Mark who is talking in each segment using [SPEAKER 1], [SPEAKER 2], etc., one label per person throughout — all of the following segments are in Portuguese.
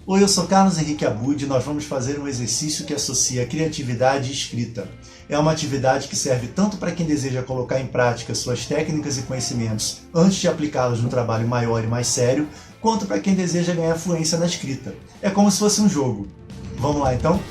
[SPEAKER 1] Oi, eu sou Carlos Henrique Abud e nós vamos fazer um exercício que associa criatividade e escrita. É uma atividade que serve tanto para quem deseja colocar em prática suas técnicas e conhecimentos antes de aplicá-los no trabalho maior e mais sério, quanto para quem deseja ganhar fluência na escrita. É como se fosse um jogo. Vamos lá então?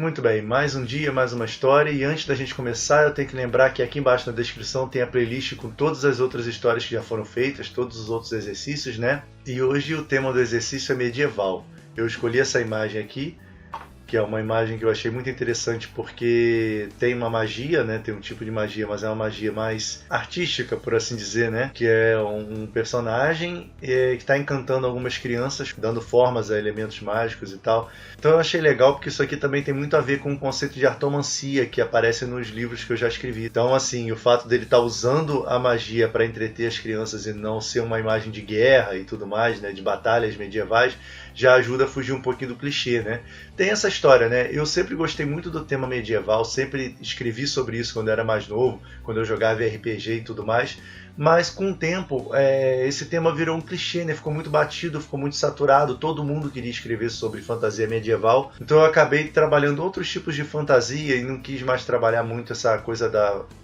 [SPEAKER 1] Muito bem, mais um dia, mais uma história, e antes da gente começar eu tenho que lembrar que aqui embaixo na descrição tem a playlist com todas as outras histórias que já foram feitas, todos os outros exercícios, né? E hoje o tema do exercício é medieval. Eu escolhi essa imagem aqui, que é uma imagem que eu achei muito interessante porque tem uma magia, né? Tem um tipo de magia, mas é uma magia mais artística, por assim dizer, né? Que é um personagem que está encantando algumas crianças, dando formas a elementos mágicos e tal. Então eu achei legal porque isso aqui também tem muito a ver com o conceito de artomancia que aparece nos livros que eu já escrevi. Então, assim, o fato dele estar usando a magia para entreter as crianças e não ser uma imagem de guerra e tudo mais, né? De batalhas medievais, já ajuda a fugir um pouquinho do clichê, né? Tem essa história, né? Eu sempre gostei muito do tema medieval, sempre escrevi sobre isso quando eu era mais novo, quando eu jogava RPG e tudo mais, mas com o tempo esse tema virou um clichê, né? Ficou muito batido, ficou muito saturado, todo mundo queria escrever sobre fantasia medieval, então eu acabei trabalhando outros tipos de fantasia e não quis mais trabalhar muito essa coisa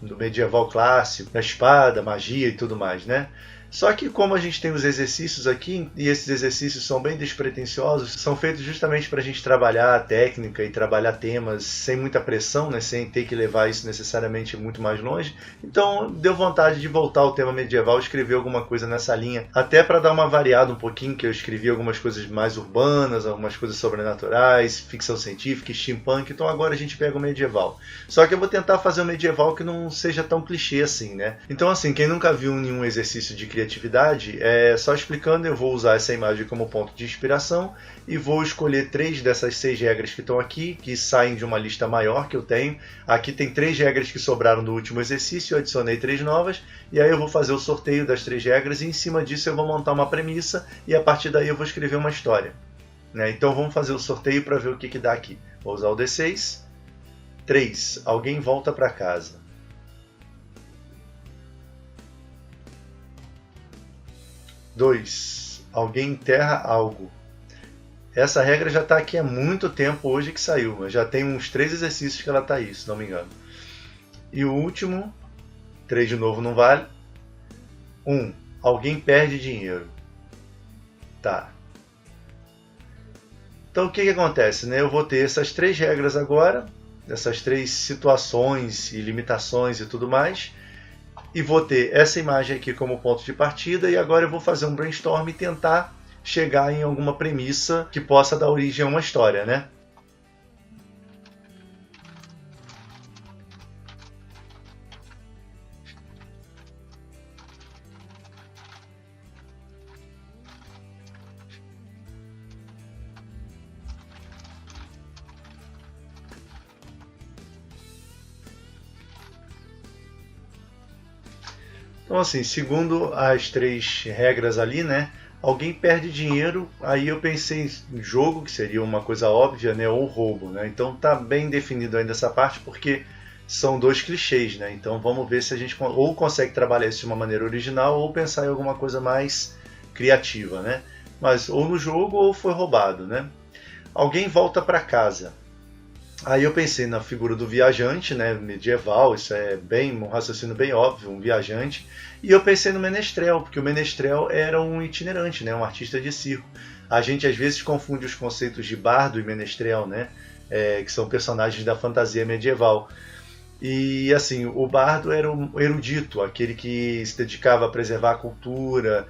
[SPEAKER 1] do medieval clássico, da espada, magia e tudo mais, né? Só que como a gente tem os exercícios aqui, e esses exercícios são bem despretensiosos, são feitos justamente para a gente trabalhar a técnica e trabalhar temas sem muita pressão, né, sem ter que levar isso necessariamente muito mais longe, então deu vontade de voltar ao tema medieval e escrever alguma coisa nessa linha, até para dar uma variada um pouquinho, que eu escrevi algumas coisas mais urbanas, algumas coisas sobrenaturais, ficção científica, steampunk, então agora a gente pega o medieval. Só que eu vou tentar fazer um medieval que não seja tão clichê assim, né? Então assim, quem nunca viu nenhum exercício de criatividade, só explicando, eu vou usar essa imagem como ponto de inspiração e vou escolher 3 dessas 6 regras que estão aqui, que saem de uma lista maior que eu tenho. Aqui tem 3 regras que sobraram do último exercício, eu adicionei 3 novas, e aí eu vou fazer o sorteio das 3 regras e em cima disso eu vou montar uma premissa e a partir daí eu vou escrever uma história, né? Então vamos fazer o sorteio para ver o que dá aqui. Vou usar o D6. 3. Alguém volta para casa. 2. Alguém enterra algo. Essa regra já está aqui há muito tempo, hoje que saiu, mas já tem uns 3 exercícios que ela está aí, se não me engano. E o último, 3 de novo não vale. 1. Alguém perde dinheiro. Tá. Então o que acontece, né? Eu vou ter essas 3 regras agora, essas 3 situações e limitações e tudo mais, e vou ter essa imagem aqui como ponto de partida, e agora eu vou fazer um brainstorm e tentar chegar em alguma premissa que possa dar origem a uma história, né? Então assim, segundo as 3 regras ali, né? Alguém perde dinheiro, aí eu pensei em jogo, que seria uma coisa óbvia, né? Ou roubo, né? Então tá bem definido ainda essa parte, porque são 2 clichês, né? Então vamos ver se a gente ou consegue trabalhar isso de uma maneira original ou pensar em alguma coisa mais criativa, né? Mas ou no jogo ou foi roubado, né? Alguém volta para casa. Aí eu pensei na figura do viajante, né, medieval, isso é bem um raciocínio bem óbvio, um viajante. E eu pensei no menestrel, porque o menestrel era um itinerante, né, um artista de circo. A gente às vezes confunde os conceitos de bardo e menestrel, né, que são personagens da fantasia medieval. E assim, o bardo era um erudito, aquele que se dedicava a preservar a cultura,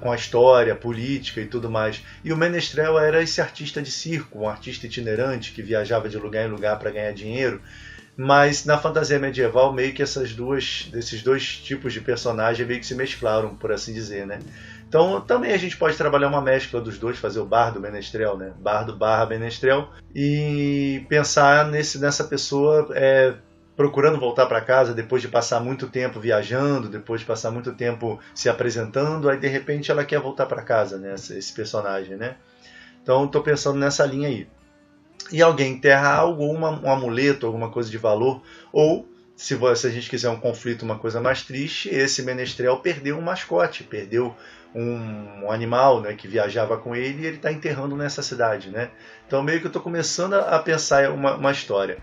[SPEAKER 1] com a história, a política e tudo mais. E o menestrel era esse artista de circo, um artista itinerante que viajava de lugar em lugar para ganhar dinheiro. Mas na fantasia medieval, meio que desses 2 tipos de personagem meio que se mesclaram, por assim dizer, né? Então também a gente pode trabalhar uma mescla dos 2, fazer o bardo, o menestrel, né? Bardo barra menestrel, e pensar nessa pessoa procurando voltar para casa depois de passar muito tempo viajando, depois de passar muito tempo se apresentando, aí de repente ela quer voltar para casa, né? Esse personagem, né? Então estou pensando nessa linha aí. E alguém enterra algo, um amuleto, alguma coisa de valor, ou Se a gente quiser um conflito, uma coisa mais triste, esse menestrel perdeu um mascote, perdeu um animal, né, que viajava com ele, e ele está enterrando nessa cidade, né? Então meio que eu estou começando a pensar uma história.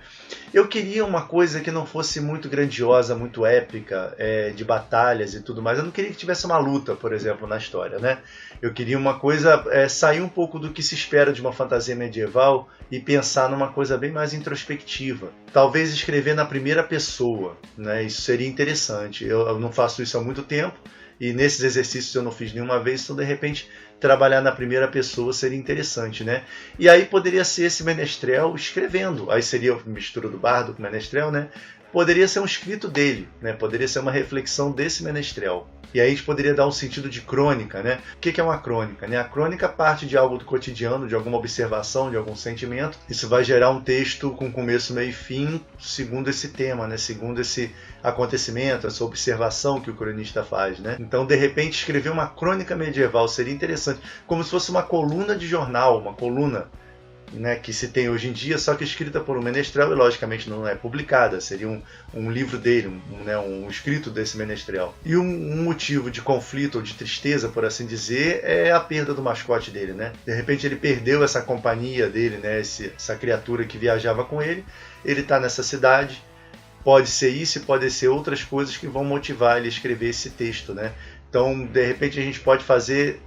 [SPEAKER 1] Eu queria uma coisa que não fosse muito grandiosa, muito épica, de batalhas e tudo mais. Eu não queria que tivesse uma luta, por exemplo, na história, né? Eu queria uma coisa, sair um pouco do que se espera de uma fantasia medieval e pensar numa coisa bem mais introspectiva. Talvez escrever na primeira pessoa, né? Isso seria interessante. Eu não faço isso há muito tempo, e nesses exercícios eu não fiz nenhuma vez, então de repente trabalhar na primeira pessoa seria interessante, né? E aí poderia ser esse menestrel escrevendo, aí seria a mistura do bardo com o menestrel, né? Poderia ser um escrito dele, né? Poderia ser uma reflexão desse menestrel. E aí a gente poderia dar um sentido de crônica, né? O que é uma crônica, né? A crônica parte de algo do cotidiano, de alguma observação, de algum sentimento. Isso vai gerar um texto com começo, meio e fim, segundo esse tema, né? Segundo esse acontecimento, essa observação que o cronista faz, né? Então, de repente, escrever uma crônica medieval seria interessante, como se fosse uma coluna de jornal, uma coluna, né, que se tem hoje em dia, só que escrita por um menestrel e logicamente não é publicada, seria um livro dele, um escrito desse menestrel. E um motivo de conflito ou de tristeza, por assim dizer, é a perda do mascote dele, né? De repente ele perdeu essa companhia dele, né, essa criatura que viajava com ele está nessa cidade. Pode ser isso e pode ser outras coisas que vão motivar ele a escrever esse texto, né? Então, de repente a gente pode fazer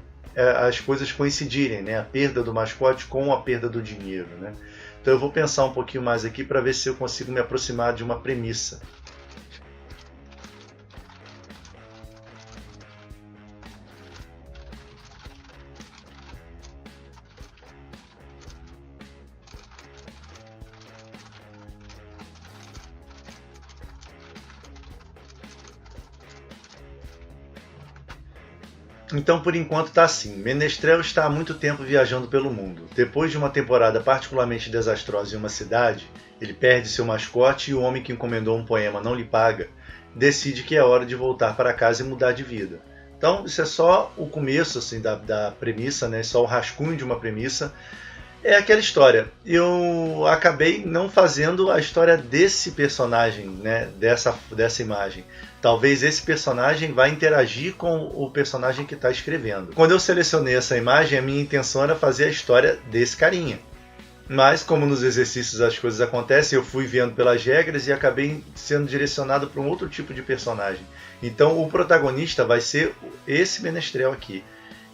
[SPEAKER 1] as coisas coincidirem, né? A perda do mascote com a perda do dinheiro, né? Então eu vou pensar um pouquinho mais aqui para ver se eu consigo me aproximar de uma premissa. Então, por enquanto, está assim. Menestrel está há muito tempo viajando pelo mundo. Depois de uma temporada particularmente desastrosa em uma cidade, ele perde seu mascote e o homem que encomendou um poema não lhe paga, decide que é hora de voltar para casa e mudar de vida. Então, isso é só o começo assim, da premissa, né? Só o rascunho de uma premissa. É aquela história. Eu acabei não fazendo a história desse personagem, né? Dessa imagem. Talvez esse personagem vá interagir com o personagem que está escrevendo. Quando eu selecionei essa imagem, a minha intenção era fazer a história desse carinha. Mas, como nos exercícios as coisas acontecem, eu fui vendo pelas regras e acabei sendo direcionado para um outro tipo de personagem. Então, o protagonista vai ser esse menestrel aqui.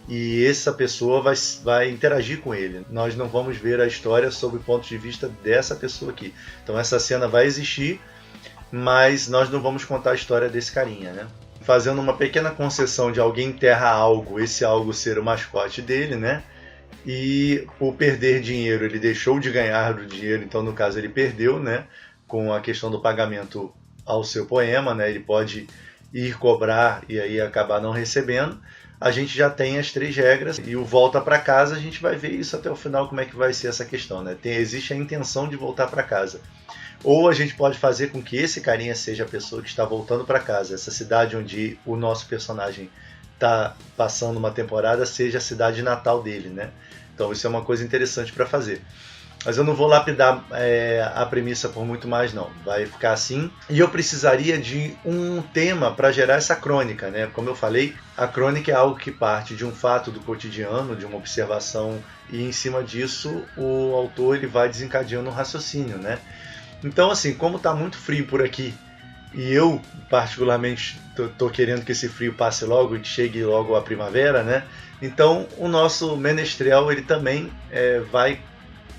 [SPEAKER 1] E essa pessoa vai interagir com ele. Nós não vamos ver a história sob o ponto de vista dessa pessoa aqui. Então, essa cena vai existir, mas nós não vamos contar a história desse carinha, né? Fazendo uma pequena concessão de alguém enterra algo, esse algo ser o mascote dele, né? E por perder dinheiro, ele deixou de ganhar o dinheiro, então no caso ele perdeu, né? Com a questão do pagamento ao seu poema, né? Ele pode ir cobrar e aí acabar não recebendo. A gente já tem as 3 regras e o volta para casa, a gente vai ver isso até o final, como é que vai ser essa questão, né? Existe a intenção de voltar para casa. Ou a gente pode fazer com que esse carinha seja a pessoa que está voltando para casa. Essa cidade onde o nosso personagem está passando uma temporada seja a cidade natal dele, né? Então isso é uma coisa interessante para fazer. Mas eu não vou lapidar a premissa por muito mais não. Vai ficar assim. E eu precisaria de um tema para gerar essa crônica, né? Como eu falei, a crônica é algo que parte de um fato do cotidiano, de uma observação, e em cima disso o autor ele vai desencadeando um raciocínio, né? Então assim, como está muito frio por aqui, e eu particularmente estou querendo que esse frio passe logo e que chegue logo a primavera, né? Então o nosso menestrel ele também vai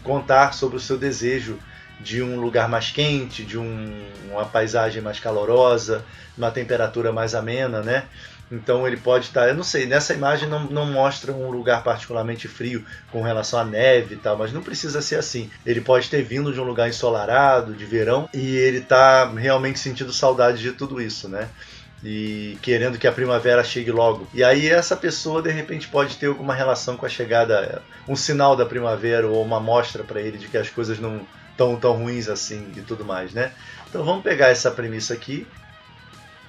[SPEAKER 1] contar sobre o seu desejo de um lugar mais quente, de uma paisagem mais calorosa, uma temperatura mais amena, né? Então ele pode estar, eu não sei, nessa imagem não mostra um lugar particularmente frio com relação à neve e tal, mas não precisa ser assim. Ele pode ter vindo de um lugar ensolarado, de verão, e ele está realmente sentindo saudade de tudo isso, né? E querendo que a primavera chegue logo. E aí essa pessoa de repente pode ter alguma relação com a chegada, um sinal da primavera ou uma mostra para ele de que as coisas não estão tão ruins assim e tudo mais, né? Então vamos pegar essa premissa aqui.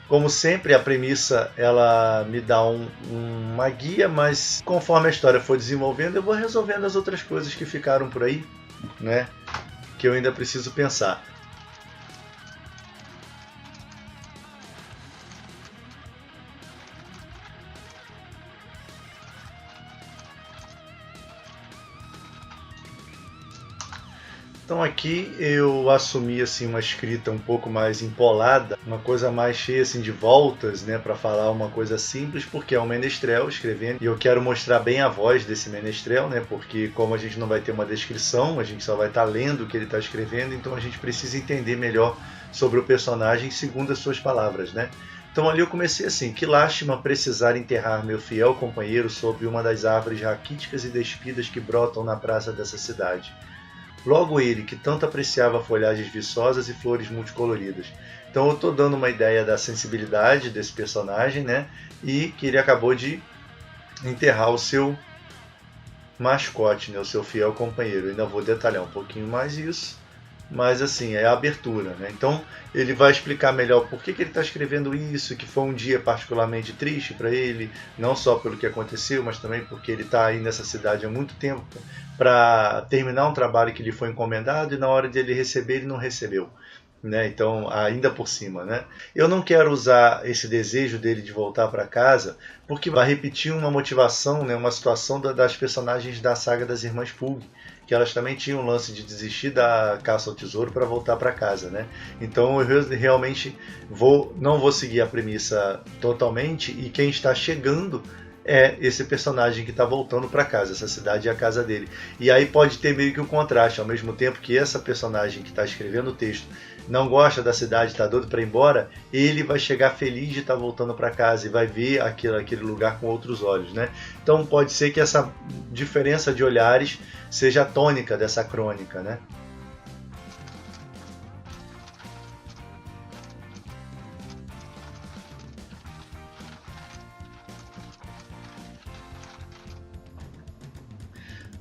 [SPEAKER 1] Como sempre, a premissa ela me dá uma guia, mas conforme a história for desenvolvendo, eu vou resolvendo as outras coisas que ficaram por aí, né? Que eu ainda preciso pensar. Então aqui eu assumi assim uma escrita um pouco mais empolada, uma coisa mais cheia assim de voltas, né, para falar uma coisa simples, porque é um menestrel escrevendo e eu quero mostrar bem a voz desse menestrel, né, porque como a gente não vai ter uma descrição, a gente só vai estar lendo o que ele está escrevendo, então a gente precisa entender melhor sobre o personagem segundo as suas palavras, né? Então ali eu comecei assim: que lástima precisar enterrar meu fiel companheiro sob uma das árvores raquíticas e despidas que brotam na praça dessa cidade. Logo ele, que tanto apreciava folhagens viçosas e flores multicoloridas. Então eu estou dando uma ideia da sensibilidade desse personagem, né? E que ele acabou de enterrar o seu mascote, né? O seu fiel companheiro. Eu ainda vou detalhar um pouquinho mais isso, mas assim, é a abertura, né? Então ele vai explicar melhor por que ele está escrevendo isso, que foi um dia particularmente triste para ele, não só pelo que aconteceu, mas também porque ele está aí nessa cidade há muito tempo para terminar um trabalho que lhe foi encomendado e na hora de ele receber, ele não recebeu. Né? Então, ainda por cima, né? Eu não quero usar esse desejo dele de voltar para casa, porque vai repetir uma motivação, né? Uma situação das personagens da saga das Irmãs Pugh, que elas também tinham o lance de desistir da caça ao tesouro para voltar para casa, né? Então eu realmente não vou seguir a premissa totalmente, e quem está chegando é esse personagem que está voltando para casa, essa cidade é a casa dele. E aí pode ter meio que um contraste, ao mesmo tempo que essa personagem que está escrevendo o texto não gosta da cidade, está doido para ir embora, ele vai chegar feliz de estar voltando para casa e vai ver aquele lugar com outros olhos, né? Então pode ser que essa diferença de olhares seja a tônica dessa crônica, né?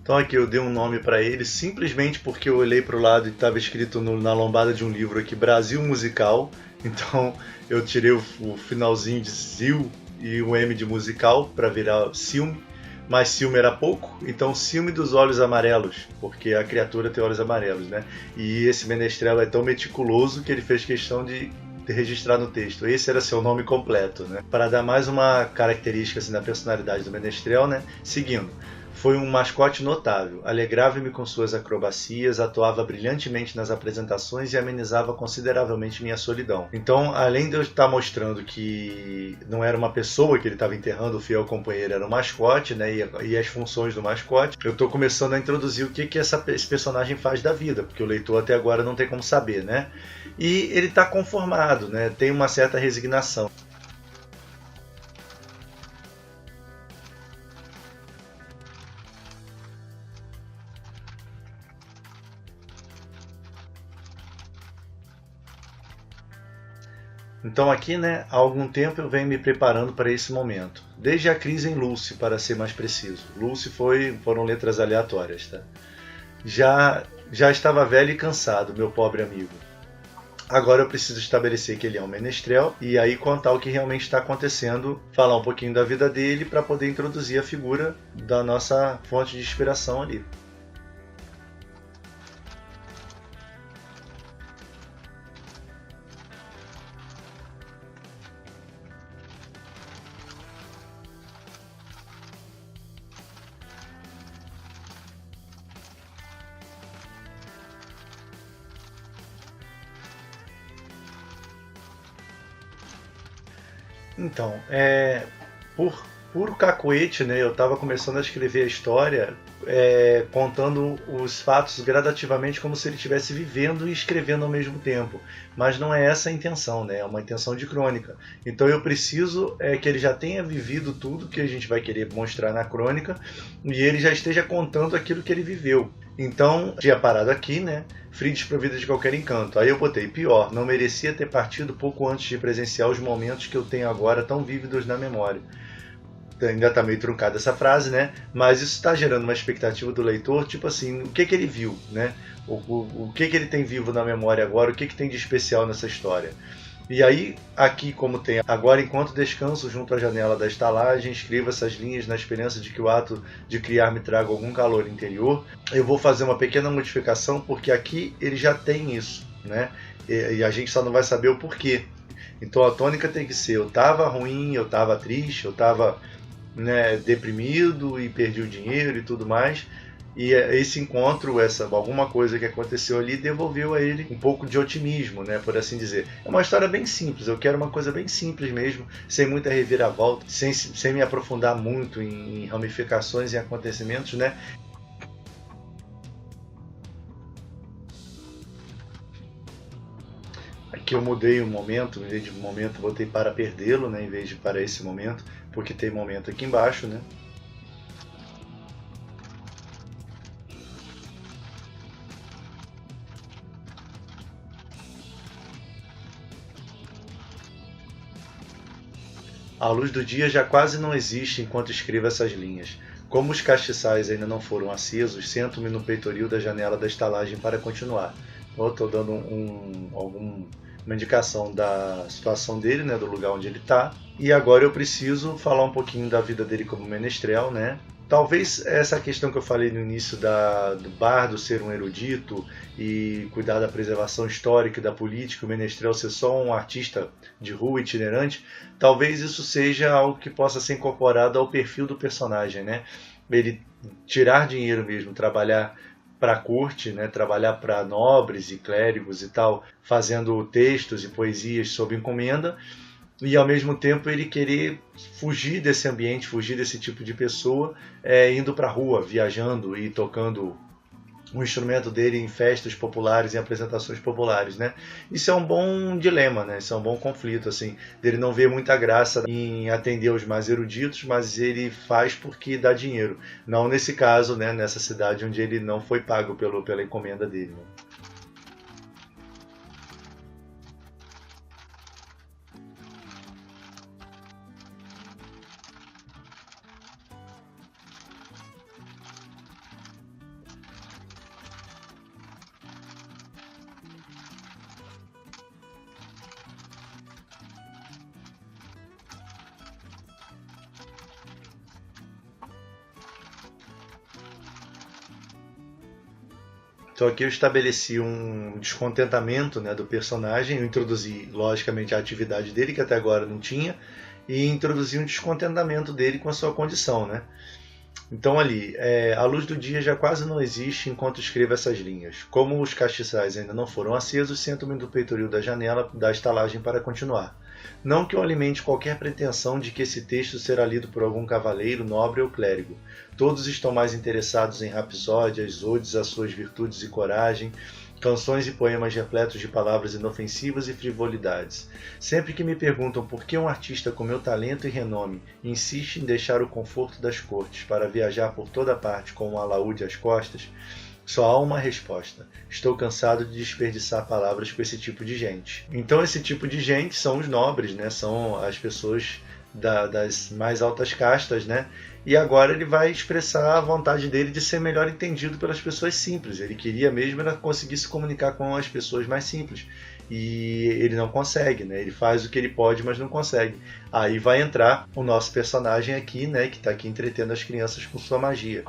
[SPEAKER 1] Então aqui eu dei um nome para ele simplesmente porque eu olhei para o lado e estava escrito na lombada de um livro aqui Brasil Musical. Então eu tirei o finalzinho de Zil e o M de musical para virar Ciúme, mas ciúme era pouco, então ciúme dos olhos amarelos, porque a criatura tem olhos amarelos, né? E esse menestrel é tão meticuloso que ele fez questão de registrar no texto. Esse era seu nome completo, né? Para dar mais uma característica assim, da personalidade do menestrel, né? Seguindo. Foi um mascote notável, alegrava-me com suas acrobacias, atuava brilhantemente nas apresentações e amenizava consideravelmente minha solidão. Então, além de eu estar mostrando que não era uma pessoa que ele estava enterrando, o fiel companheiro era um mascote, né, e as funções do mascote, eu estou começando a introduzir o que esse personagem faz da vida, porque o leitor até agora não tem como saber, né? E ele está conformado, né, tem uma certa resignação. Então aqui, né, há algum tempo eu venho me preparando para esse momento. Desde a crise em Lucy, para ser mais preciso. Lucy foram letras aleatórias, tá? Já estava velho e cansado, meu pobre amigo. Agora eu preciso estabelecer que ele é um menestrel e aí contar o que realmente está acontecendo, falar um pouquinho da vida dele para poder introduzir a figura da nossa fonte de inspiração ali. Então, por puro cacuete, né, eu estava começando a escrever a história contando os fatos gradativamente como se ele estivesse vivendo e escrevendo ao mesmo tempo. Mas não é essa a intenção, né? É uma intenção de crônica. Então eu preciso que ele já tenha vivido tudo que a gente vai querer mostrar na crônica e ele já esteja contando aquilo que ele viveu. Então, tinha parado aqui, né? Frio desprovida de qualquer encanto. Aí eu botei pior, não merecia ter partido pouco antes de presenciar os momentos que eu tenho agora tão vívidos na memória. Ainda está meio truncada essa frase, né? Mas isso está gerando uma expectativa do leitor, tipo assim, o que ele viu, né? O que ele tem vivo na memória agora, o que tem de especial nessa história. E aí, aqui como tem agora, enquanto descanso junto à janela da estalagem, escrevo essas linhas na esperança de que o ato de criar me traga algum calor interior. Eu vou fazer uma pequena modificação, porque aqui ele já tem isso, né? E a gente só não vai saber o porquê. Então a tônica tem que ser, eu estava ruim, eu estava triste, eu estava, né, deprimido e perdi o dinheiro e tudo mais. E esse encontro, alguma coisa que aconteceu ali, devolveu a ele um pouco de otimismo, né, por assim dizer. É uma história bem simples, eu quero uma coisa bem simples mesmo, sem muita reviravolta, sem me aprofundar muito em ramificações e acontecimentos, né? Aqui eu mudei o momento, em vez de momento botei para perdê-lo, né, em vez de para esse momento, porque tem momento aqui embaixo, né? A luz do dia já quase não existe enquanto escrevo essas linhas. Como os castiçais ainda não foram acesos, sento-me no peitoril da janela da estalagem para continuar. Então, estou dando uma indicação da situação dele, né, do lugar onde ele está. E agora eu preciso falar um pouquinho da vida dele como menestrel, né? Talvez essa questão que eu falei no início do bardo ser um erudito e cuidar da preservação histórica e da política, o menestrel ser só um artista de rua itinerante, talvez isso seja algo que possa ser incorporado ao perfil do personagem, né? Ele tirar dinheiro mesmo, trabalhar para a corte, né? Trabalhar para nobres e clérigos e tal, fazendo textos e poesias sob encomenda, e ao mesmo tempo ele querer fugir desse ambiente, fugir desse tipo de pessoa, indo para a rua, viajando e tocando o instrumento dele em festas populares, em apresentações populares, né? Isso é um bom dilema, né? Isso é um bom conflito, assim, dele não ver muita graça em atender os mais eruditos, mas ele faz porque dá dinheiro. Não nesse caso, né? Nessa cidade onde ele não foi pago pela encomenda dele, né? Então aqui eu estabeleci um descontentamento, né, do personagem, eu introduzi logicamente a atividade dele, que até agora não tinha, e introduzi um descontentamento dele com a sua condição, né? Então ali, a luz do dia já quase não existe enquanto escrevo essas linhas. Como os castiçais ainda não foram acesos, sento-me no peitoril da janela da estalagem para continuar. Não que eu alimente qualquer pretensão de que esse texto será lido por algum cavaleiro, nobre ou clérigo. Todos estão mais interessados em rapsódias, odes às suas virtudes e coragem, canções e poemas repletos de palavras inofensivas e frivolidades. Sempre que me perguntam por que um artista com meu talento e renome insiste em deixar o conforto das cortes para viajar por toda parte com um alaúde às costas, só há uma resposta: estou cansado de desperdiçar palavras com esse tipo de gente. Então esse tipo de gente são os nobres, né? São as pessoas das mais altas castas, né? E agora ele vai expressar a vontade dele de ser melhor entendido pelas pessoas simples. Ele queria mesmo era conseguir se comunicar com as pessoas mais simples. E ele não consegue, né? Ele faz o que ele pode, mas não consegue. Aí vai entrar o nosso personagem aqui, né? Que está aqui entretendo as crianças com sua magia.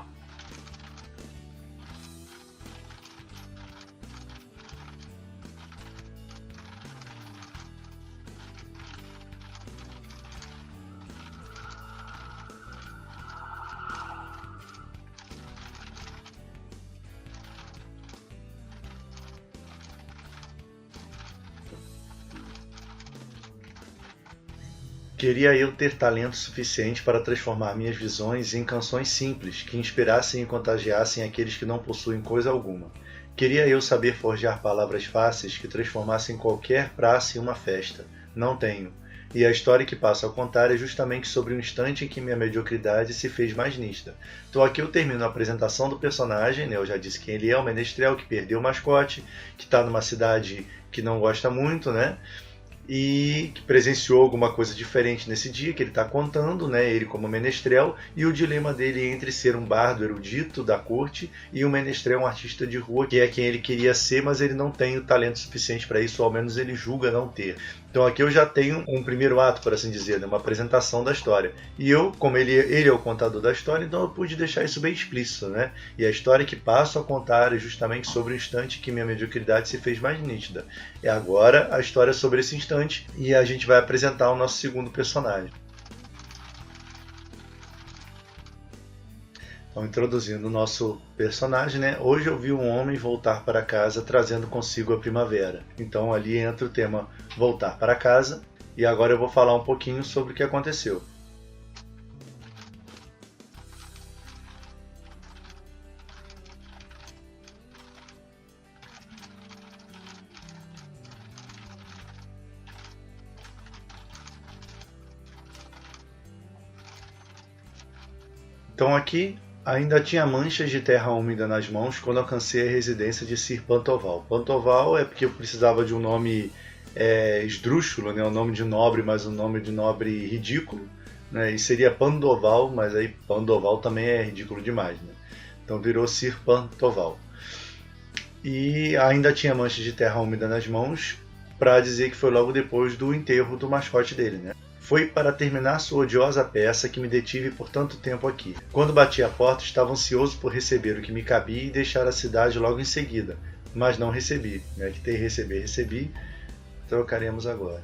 [SPEAKER 1] Queria eu ter talento suficiente para transformar minhas visões em canções simples, que inspirassem e contagiassem aqueles que não possuem coisa alguma. Queria eu saber forjar palavras fáceis que transformassem qualquer praça em uma festa. Não tenho. E a história que passo a contar é justamente sobre o instante em que minha mediocridade se fez mais nítida. Então aqui eu termino a apresentação do personagem, né? Eu já disse quem ele é, o menestrel que perdeu o mascote, que está numa cidade que não gosta muito, né? E que presenciou alguma coisa diferente nesse dia que ele está contando, né, ele como menestrel, e o dilema dele entre ser um bardo erudito da corte e um menestrel, um artista de rua, que é quem ele queria ser, mas ele não tem o talento suficiente para isso, ou ao menos ele julga não ter. Então aqui eu já tenho um primeiro ato, por assim dizer, né, uma apresentação da história. E eu, como ele é o contador da história, então eu pude deixar isso bem explícito, né? E a história que passo a contar é justamente sobre o instante que minha mediocridade se fez mais nítida. E agora a história é sobre esse instante e a gente vai apresentar o nosso segundo personagem. Então, introduzindo o nosso personagem, né? Hoje eu vi um homem voltar para casa trazendo consigo a primavera. Então ali entra o tema voltar para casa e agora eu vou falar um pouquinho sobre o que aconteceu. Então aqui ainda tinha manchas de terra úmida nas mãos quando alcancei a residência de Sir Pantoval. Pantoval é porque eu precisava de um nome esdrúxulo, né? Um nome de nobre, mas um nome de nobre ridículo, né? E seria Pandoval, mas aí Pandoval também é ridículo demais, né? Então virou Sir Pantoval. E ainda tinha manchas de terra úmida nas mãos para dizer que foi logo depois do enterro do mascote dele, né? Foi para terminar sua odiosa peça que me detive por tanto tempo aqui. Quando bati a porta, estava ansioso por receber o que me cabia e deixar a cidade logo em seguida, mas não recebi. Que tem recebi, trocaremos agora.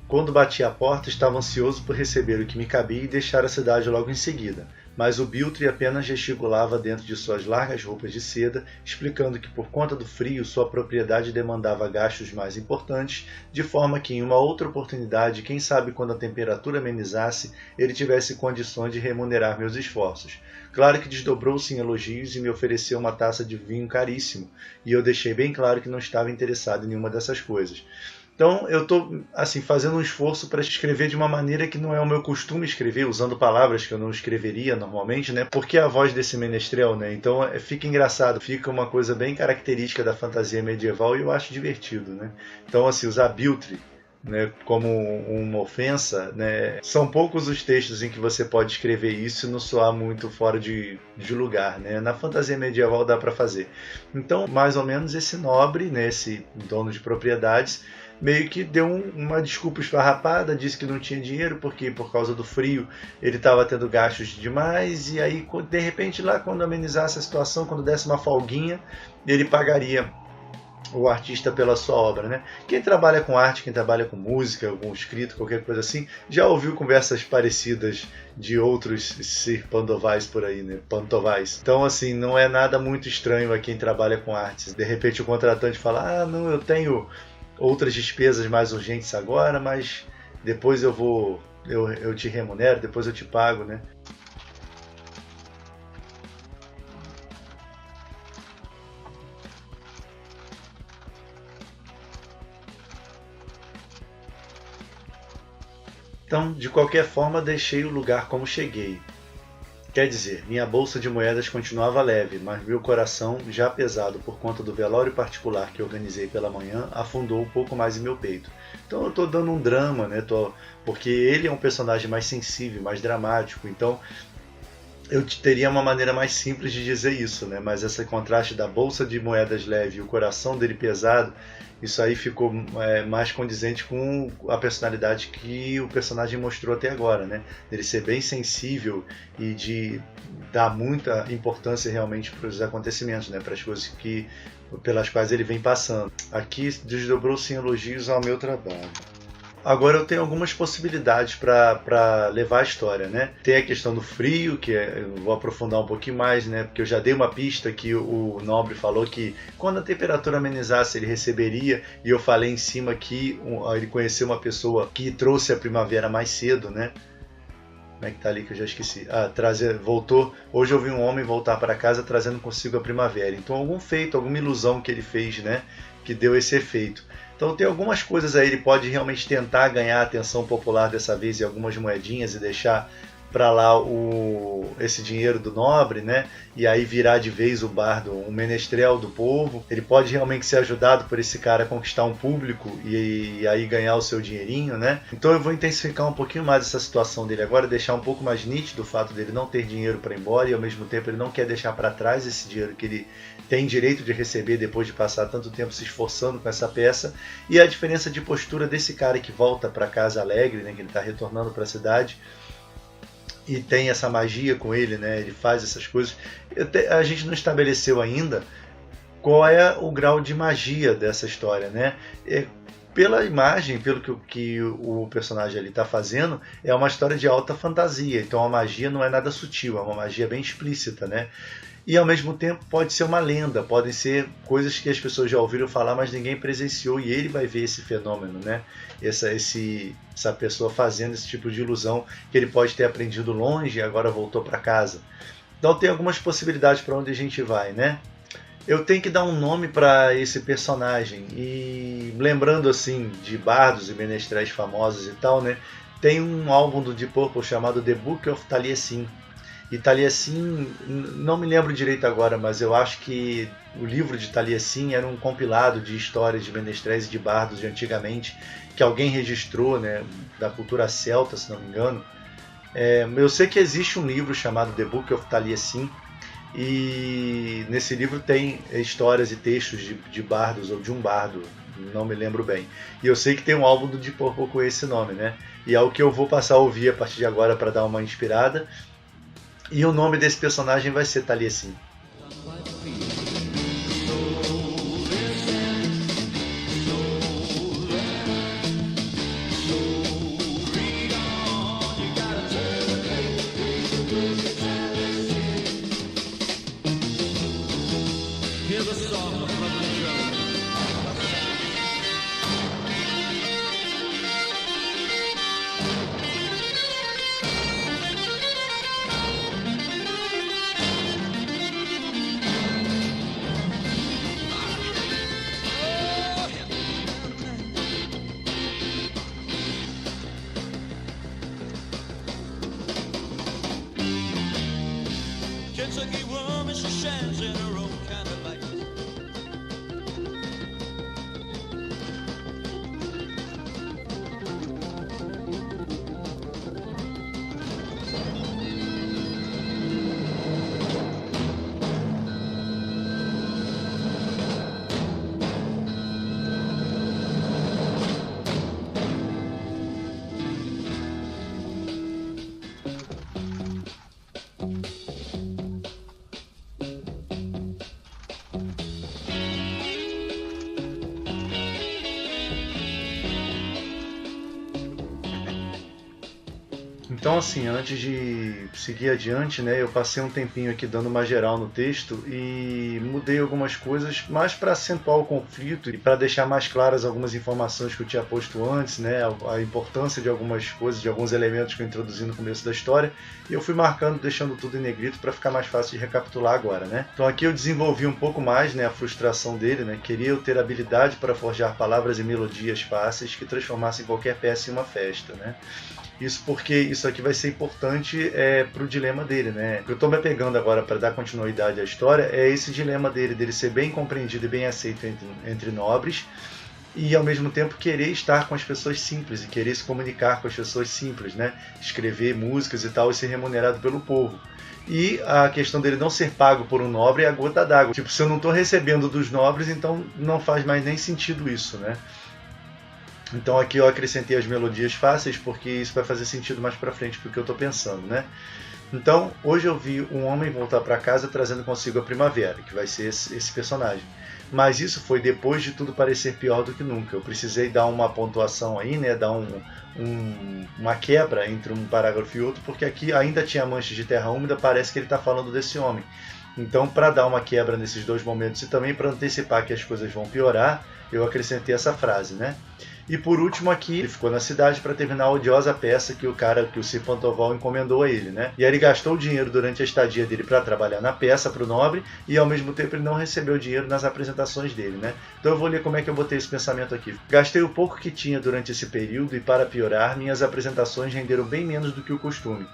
[SPEAKER 1] Quando bati a porta, estava ansioso por receber o que me cabia e deixar a cidade logo em seguida, mas o Biltre apenas gesticulava dentro de suas largas roupas de seda, explicando que por conta do frio sua propriedade demandava gastos mais importantes, de forma que em uma outra oportunidade, quem sabe quando a temperatura amenizasse, ele tivesse condições de remunerar meus esforços. Claro que desdobrou-se em elogios e me ofereceu uma taça de vinho caríssimo, e eu deixei bem claro que não estava interessado em nenhuma dessas coisas. Então eu estou assim, fazendo um esforço para escrever de uma maneira que não é o meu costume escrever, usando palavras que eu não escreveria normalmente, né? Porque é a voz desse menestrel, né? Então fica engraçado, fica uma coisa bem característica da fantasia medieval e eu acho divertido, né? Então assim, usar Biltre, né, como uma ofensa, né? São poucos os textos em que você pode escrever isso e não soar muito fora de lugar, né? Na fantasia medieval dá para fazer. Então, mais ou menos esse nobre, né, esse dono de propriedades, meio que deu uma desculpa esfarrapada, disse que não tinha dinheiro porque por causa do frio ele estava tendo gastos demais e aí de repente lá quando amenizasse a situação, quando desse uma folguinha, ele pagaria o artista pela sua obra, né? Quem trabalha com arte, quem trabalha com música, com escrito, qualquer coisa assim, já ouviu conversas parecidas de outros Sir Pandovais por aí, né? Pantovais. Então, assim, não é nada muito estranho a quem trabalha com artes. De repente o contratante fala, não, eu tenho outras despesas mais urgentes agora, mas depois eu te remunero, depois eu te pago, né? Então, de qualquer forma, deixei o lugar como cheguei. Quer dizer, minha bolsa de moedas continuava leve, mas meu coração, já pesado por conta do velório particular que organizei pela manhã, afundou um pouco mais em meu peito. Então eu estou dando um drama, né? Porque ele é um personagem mais sensível, mais dramático, então eu teria uma maneira mais simples de dizer isso, né? Mas esse contraste da bolsa de moedas leve e o coração dele pesado, isso aí ficou mais condizente com a personalidade que o personagem mostrou até agora, né? Ele ser bem sensível e de dar muita importância realmente para os acontecimentos, né? Para as coisas pelas quais ele vem passando. Aqui desdobrou-se em elogios ao meu trabalho. Agora eu tenho algumas possibilidades para levar a história, né? Tem a questão do frio, que eu vou aprofundar um pouquinho mais, né? Porque eu já dei uma pista que o nobre falou que quando a temperatura amenizasse ele receberia, e eu falei em cima que ele conheceu uma pessoa que trouxe a primavera mais cedo, né? Como é que tá ali que eu já esqueci? Voltou. Hoje eu vi um homem voltar para casa trazendo consigo a primavera. Então algum feito, alguma ilusão que ele fez, né? Que deu esse efeito. Então tem algumas coisas aí, ele pode realmente tentar ganhar a atenção popular dessa vez e algumas moedinhas e deixar para lá esse dinheiro do nobre, né? E aí virar de vez o bardo um menestrel do povo. Ele pode realmente ser ajudado por esse cara a conquistar um público e aí ganhar o seu dinheirinho, né? Então eu vou intensificar um pouquinho mais essa situação dele agora, deixar um pouco mais nítido o fato dele não ter dinheiro para ir embora e ao mesmo tempo ele não quer deixar para trás esse dinheiro que ele tem direito de receber depois de passar tanto tempo se esforçando com essa peça, e a diferença de postura desse cara que volta para casa alegre, né, que ele está retornando para a cidade e tem essa magia com ele, né, ele faz essas coisas. A gente não estabeleceu ainda qual é o grau de magia dessa história, né? Pela imagem, pelo que o personagem ali está fazendo, é uma história de alta fantasia, então a magia não é nada sutil, é uma magia bem explícita, né? E ao mesmo tempo pode ser uma lenda, podem ser coisas que as pessoas já ouviram falar, mas ninguém presenciou, e ele vai ver esse fenômeno, né? Essa pessoa fazendo esse tipo de ilusão que ele pode ter aprendido longe e agora voltou para casa. Então tem algumas possibilidades para onde a gente vai, né? Eu tenho que dar um nome para esse personagem, e lembrando assim de bardos e menestréis famosos e tal, né? Tem um álbum do Deep Purple chamado The Book of Taliesin. E Taliesin, não me lembro direito agora, mas eu acho que o livro de Taliesin era um compilado de histórias de menestréis e de bardos de antigamente, que alguém registrou, né, da cultura celta, se não me engano. Eu sei que existe um livro chamado The Book of Taliesin, e nesse livro tem histórias e textos de bardos, ou de um bardo, não me lembro bem. E eu sei que tem um álbum do Deep Purple com esse nome, né? E é o que eu vou passar a ouvir a partir de agora para dar uma inspirada. E o nome desse personagem vai ser Taliesin. Então, assim, antes de seguir adiante, né, eu passei um tempinho aqui dando uma geral no texto e mudei algumas coisas mais para acentuar o conflito e para deixar mais claras algumas informações que eu tinha posto antes, né, a importância de algumas coisas, de alguns elementos que eu introduzi no começo da história, e eu fui marcando, deixando tudo em negrito para ficar mais fácil de recapitular agora, né. Então aqui eu desenvolvi um pouco mais, né, a frustração dele, né, queria eu ter habilidade para forjar palavras e melodias fáceis que transformassem qualquer peça em uma festa, né. Isso porque isso aqui vai ser importante para o dilema dele, né? O que eu estou me pegando agora para dar continuidade à história é esse dilema dele ser bem compreendido e bem aceito entre nobres e ao mesmo tempo querer estar com as pessoas simples e querer se comunicar com as pessoas simples, né? Escrever músicas e tal e ser remunerado pelo povo. E a questão dele não ser pago por um nobre é a gota d'água. Tipo, se eu não estou recebendo dos nobres, então não faz mais nem sentido isso, né? Então aqui eu acrescentei as melodias fáceis porque isso vai fazer sentido mais pra frente porque eu estou pensando, né? Então hoje eu vi um homem voltar para casa trazendo consigo a primavera, que vai ser esse personagem. Mas isso foi depois de tudo parecer pior do que nunca. Eu precisei dar uma pontuação aí, né? Dar uma quebra entre um parágrafo e outro, porque aqui ainda tinha manchas de terra úmida, parece que ele está falando desse homem. Então, para dar uma quebra nesses dois momentos e também para antecipar que as coisas vão piorar, eu acrescentei essa frase, né? E por último aqui, ele ficou na cidade para terminar a odiosa peça que o Sir Pantoval encomendou a ele, né? E aí ele gastou o dinheiro durante a estadia dele para trabalhar na peça para o nobre e ao mesmo tempo ele não recebeu dinheiro nas apresentações dele, né? Então eu vou ler como é que eu botei esse pensamento aqui. Gastei o pouco que tinha durante esse período e para piorar, minhas apresentações renderam bem menos do que o costume.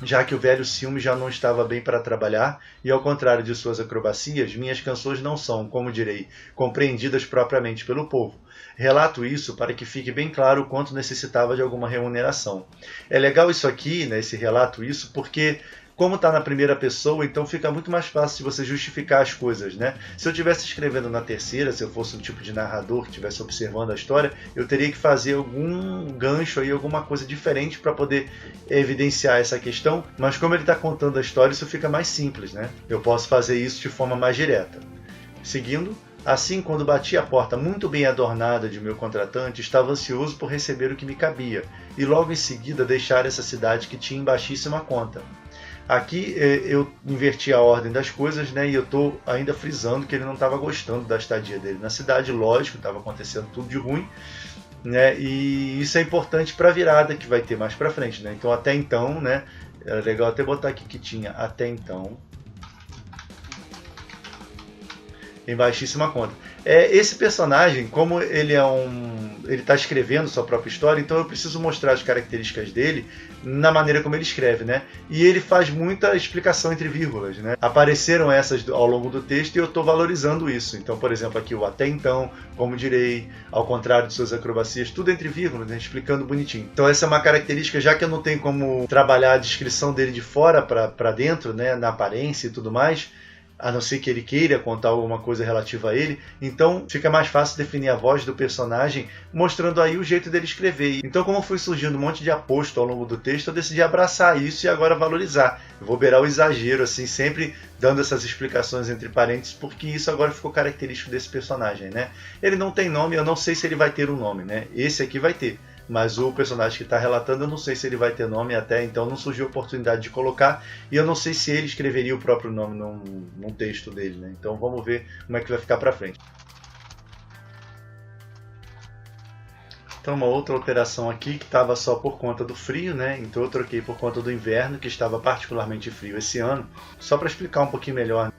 [SPEAKER 1] já que o velho ciúme já não estava bem para trabalhar, e ao contrário de suas acrobacias, minhas canções não são, como direi, compreendidas propriamente pelo povo. Relato isso para que fique bem claro o quanto necessitava de alguma remuneração. É legal isso aqui, né, esse relato, isso, porque como está na primeira pessoa, então fica muito mais fácil de você justificar as coisas, né? Se eu estivesse escrevendo na terceira, se eu fosse um tipo de narrador que estivesse observando a história, eu teria que fazer algum gancho aí, alguma coisa diferente para poder evidenciar essa questão, mas como ele está contando a história, isso fica mais simples, né? Eu posso fazer isso de forma mais direta. Seguindo, assim, quando bati a porta muito bem adornada de meu contratante, estava ansioso por receber o que me cabia, e logo em seguida deixar essa cidade que tinha em baixíssima conta. Aqui eu inverti a ordem das coisas, né, e eu estou ainda frisando que ele não estava gostando da estadia dele na cidade, lógico, estava acontecendo tudo de ruim, né, e isso é importante para a virada que vai ter mais para frente, né. Então até então, né, era legal até botar aqui que tinha até então em baixíssima conta. Esse personagem, como ele ele está escrevendo sua própria história, então eu preciso mostrar as características dele na maneira como ele escreve, né? E ele faz muita explicação entre vírgulas, né? Apareceram essas ao longo do texto e eu estou valorizando isso. Então, por exemplo, aqui o até então, como direi, ao contrário de suas acrobacias, tudo entre vírgulas, né? Explicando bonitinho. Então essa é uma característica, já que eu não tenho como trabalhar a descrição dele de fora para dentro, né? Na aparência e tudo mais, a não ser que ele queira contar alguma coisa relativa a ele, então fica mais fácil definir a voz do personagem, mostrando aí o jeito dele escrever. Então, como foi surgindo um monte de aposto ao longo do texto, eu decidi abraçar isso e agora valorizar. Eu vou beirar o exagero, assim, sempre dando essas explicações entre parênteses, porque isso agora ficou característico desse personagem, né? Ele não tem nome, eu não sei se ele vai ter um nome, né? Esse aqui vai ter. Mas o personagem que está relatando, eu não sei se ele vai ter nome, até então não surgiu a oportunidade de colocar, e eu não sei se ele escreveria o próprio nome num texto dele, né? Então vamos ver como é que vai ficar para frente. Então uma outra alteração aqui que estava só por conta do frio, né? Então eu troquei por conta do inverno, que estava particularmente frio esse ano, só para explicar um pouquinho melhor.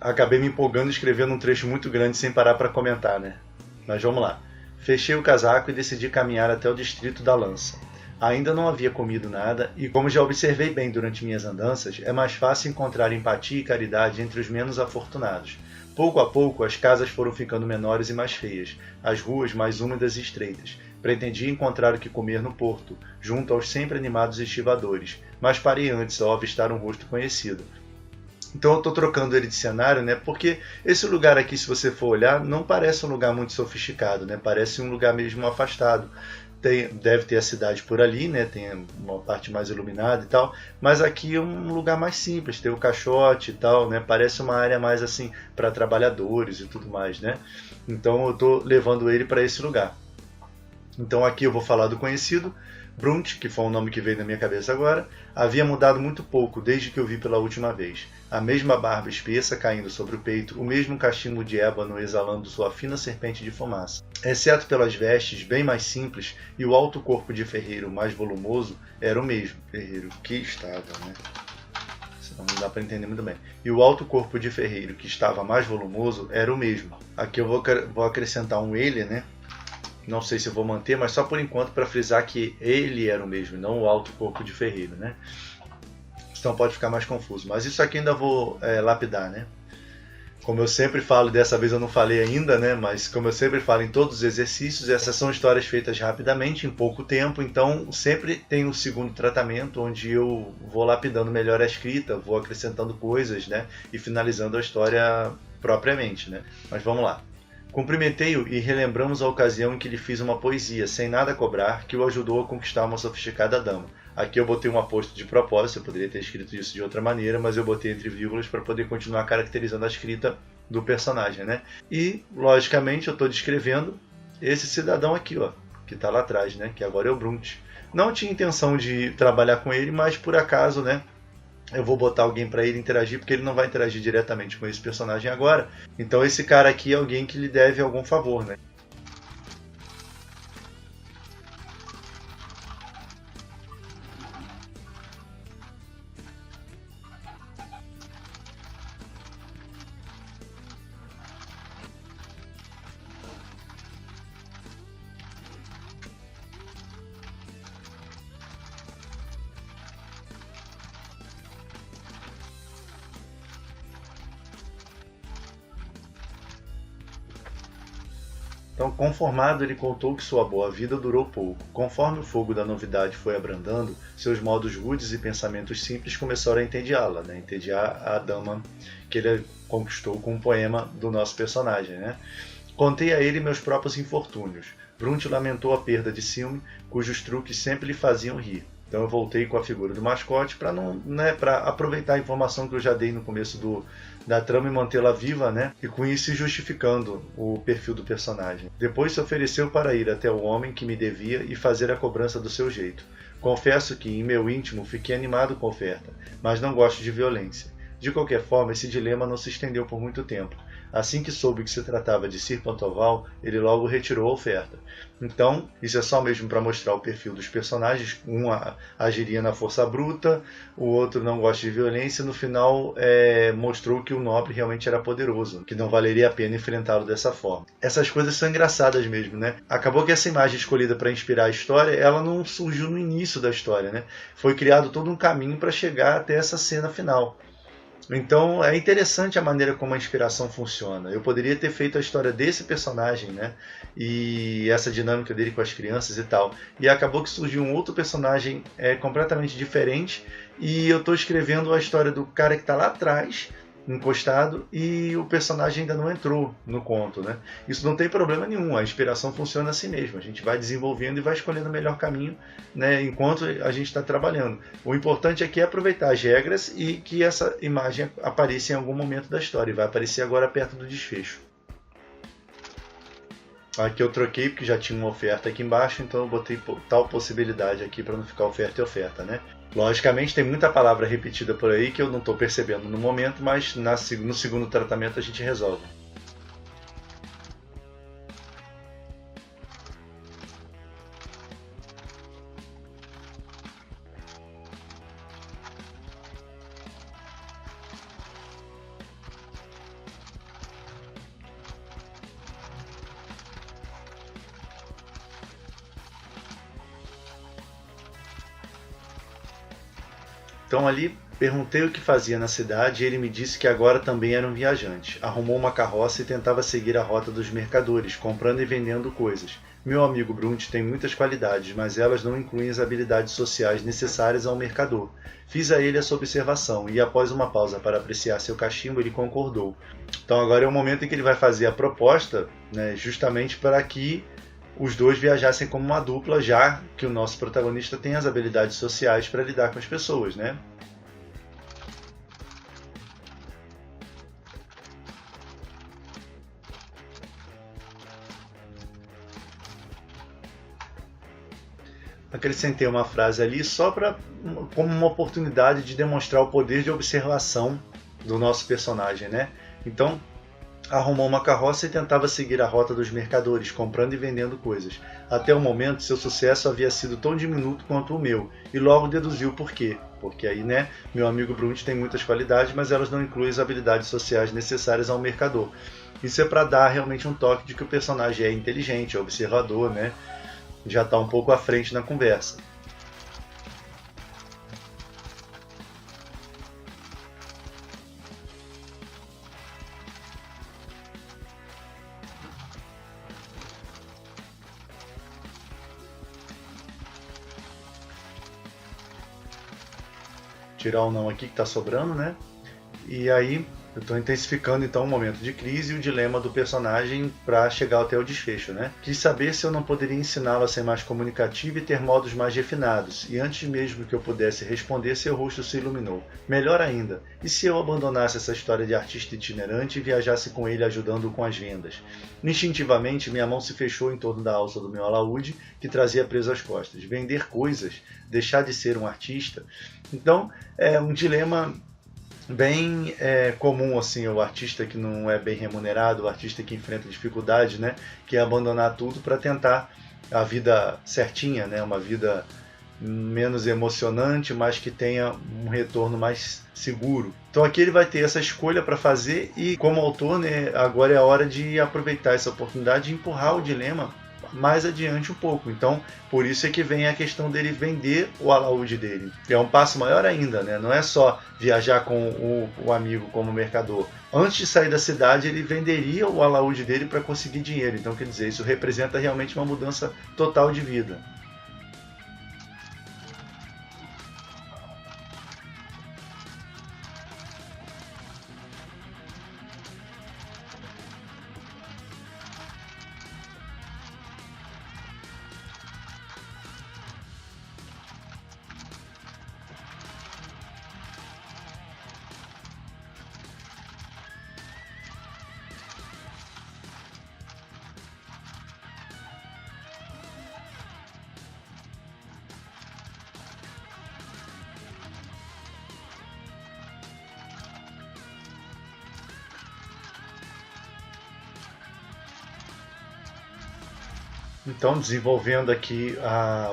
[SPEAKER 1] Acabei me empolgando e escrevendo um trecho muito grande sem parar para comentar, né? Mas vamos lá. Fechei o casaco e decidi caminhar até o distrito da Lança. Ainda não havia comido nada e, como já observei bem durante minhas andanças, é mais fácil encontrar empatia e caridade entre os menos afortunados. Pouco a pouco, as casas foram ficando menores e mais feias, as ruas mais úmidas e estreitas. Pretendia encontrar o que comer no porto, junto aos sempre animados estivadores, mas parei antes ao avistar um rosto conhecido. Então eu estou trocando ele de cenário, né? Porque esse lugar aqui, se você for olhar, não parece um lugar muito sofisticado, né? Parece um lugar mesmo afastado. Deve ter a cidade por ali, né? Tem uma parte mais iluminada e tal. Mas aqui é um lugar mais simples, tem o caixote e tal, né? Parece uma área mais assim para trabalhadores e tudo mais, né? Então eu estou levando ele para esse lugar. Então aqui eu vou falar do conhecido. Brunt, que foi o nome que veio na minha cabeça agora, havia mudado muito pouco desde que eu vi pela última vez. A mesma barba espessa caindo sobre o peito, o mesmo cachimbo de ébano exalando sua fina serpente de fumaça. Exceto pelas vestes bem mais simples e o alto corpo de ferreiro mais volumoso, era o mesmo ferreiro que estava, né? Não dá para entender muito bem. E o alto corpo de ferreiro que estava mais volumoso era o mesmo. Aqui eu vou acrescentar um ele, né? não sei se eu vou manter, mas só por enquanto para frisar que ele era o mesmo, não o Alto Corpo de Ferreiro, né? Então pode ficar mais confuso, mas isso aqui ainda vou lapidar, né? Como eu sempre falo, dessa vez eu não falei ainda, né? Mas como eu sempre falo em todos os exercícios, essas são histórias feitas rapidamente, em pouco tempo, então sempre tem um segundo tratamento onde eu vou lapidando melhor a escrita, vou acrescentando coisas, né? E finalizando a história propriamente, né? Mas vamos lá. Cumprimentei-o e relembramos a ocasião em que lhe fiz uma poesia, sem nada cobrar, que o ajudou a conquistar uma sofisticada dama. Aqui eu botei um aposto de propósito, eu poderia ter escrito isso de outra maneira, mas eu botei entre vírgulas para poder continuar caracterizando a escrita do personagem, né? E, logicamente, eu estou descrevendo esse cidadão aqui, ó, que está lá atrás, né? Que agora é o Brunt. Não tinha intenção de trabalhar com ele, mas por acaso, né? Eu vou botar alguém para ele interagir, porque ele não vai interagir diretamente com esse personagem agora. Então esse cara aqui é alguém que lhe deve algum favor, né? Então, conformado, ele contou que sua boa vida durou pouco. Conforme o fogo da novidade foi abrandando, seus modos rudes e pensamentos simples começaram a entediá-la, né? Entediar a dama que ele conquistou com um poema do nosso personagem, né? Contei a ele meus próprios infortúnios. Brunt lamentou a perda de Cilme, cujos truques sempre lhe faziam rir. Então eu voltei com a figura do mascote para não, né, para aproveitar a informação que eu já dei no começo da trama e mantê-la viva, né? E com isso justificando o perfil do personagem. Depois se ofereceu para ir até o homem que me devia e fazer a cobrança do seu jeito. Confesso que, em meu íntimo, fiquei animado com a oferta, mas não gosto de violência. De qualquer forma, esse dilema não se estendeu por muito tempo. Assim que soube que se tratava de Sir Pantoval, ele logo retirou a oferta. Então, isso é só mesmo para mostrar o perfil dos personagens. Um agiria na força bruta, o outro não gosta de violência. No final, mostrou que o nobre realmente era poderoso, que não valeria a pena enfrentá-lo dessa forma. Essas coisas são engraçadas mesmo, né? Acabou que essa imagem escolhida para inspirar a história, ela não surgiu no início da história, né? Foi criado todo um caminho para chegar até essa cena final. Então é interessante a maneira como a inspiração funciona. Eu poderia ter feito a história desse personagem, né? E essa dinâmica dele com as crianças e tal. E acabou que surgiu um outro personagem completamente diferente. E eu estou escrevendo a história do cara que está lá atrás, encostado, e o personagem ainda não entrou no conto, né? Isso não tem problema nenhum, a inspiração funciona assim mesmo, a gente vai desenvolvendo e vai escolhendo o melhor caminho, né, enquanto a gente está trabalhando. O importante aqui é aproveitar as regras e que essa imagem apareça em algum momento da história, e vai aparecer agora perto do desfecho. Aqui eu troquei porque já tinha uma oferta aqui embaixo, então eu botei tal possibilidade aqui para não ficar oferta e oferta, né? Logicamente tem muita palavra repetida por aí que eu não estou percebendo no momento, mas no segundo tratamento a gente resolve. Então ali perguntei o que fazia na cidade e ele me disse que agora também era um viajante. Arrumou uma carroça e tentava seguir a rota dos mercadores, comprando e vendendo coisas. Meu amigo Brunt tem muitas qualidades, mas elas não incluem as habilidades sociais necessárias ao mercador. Fiz a ele essa observação e, após uma pausa para apreciar seu cachimbo, ele concordou. Então agora é o momento em que ele vai fazer a proposta, né, justamente para que os dois viajassem como uma dupla, já que o nosso protagonista tem as habilidades sociais para lidar com as pessoas, né? Acrescentei uma frase ali só como uma oportunidade de demonstrar o poder de observação do nosso personagem, né? Então, arrumou uma carroça e tentava seguir a rota dos mercadores, comprando e vendendo coisas. Até o momento, seu sucesso havia sido tão diminuto quanto o meu, e logo deduziu por quê. Porque aí, né, meu amigo Brunt tem muitas qualidades, mas elas não incluem as habilidades sociais necessárias ao mercador. Isso é para dar realmente um toque de que o personagem é inteligente, é observador, né? Já está um pouco à frente na conversa. Tirar o não aqui que está sobrando, né? E aí eu estou intensificando então o momento de crise e o dilema do personagem para chegar até o desfecho, né? Quis saber se eu não poderia ensiná-lo a ser mais comunicativo e ter modos mais refinados, e antes mesmo que eu pudesse responder, seu rosto se iluminou. Melhor ainda, e se eu abandonasse essa história de artista itinerante e viajasse com ele ajudando-o com as vendas? Instintivamente, minha mão se fechou em torno da alça do meu alaúde, que trazia preso às costas. Vender coisas, deixar de ser um artista. Então, é um dilema bem comum, assim, o artista que não é bem remunerado, o artista que enfrenta dificuldade, né, que é abandonar tudo para tentar a vida certinha, né, uma vida menos emocionante, mas que tenha um retorno mais seguro. Então aqui ele vai ter essa escolha para fazer e, como autor, né, agora é a hora de aproveitar essa oportunidade e empurrar o dilema mais adiante um pouco. Então, por isso é que vem a questão dele vender o alaúde dele. É um passo maior ainda, né? Não é só viajar com o amigo como mercador. Antes de sair da cidade, ele venderia o alaúde dele para conseguir dinheiro. Então, quer dizer, isso representa realmente uma mudança total de vida. Então, desenvolvendo aqui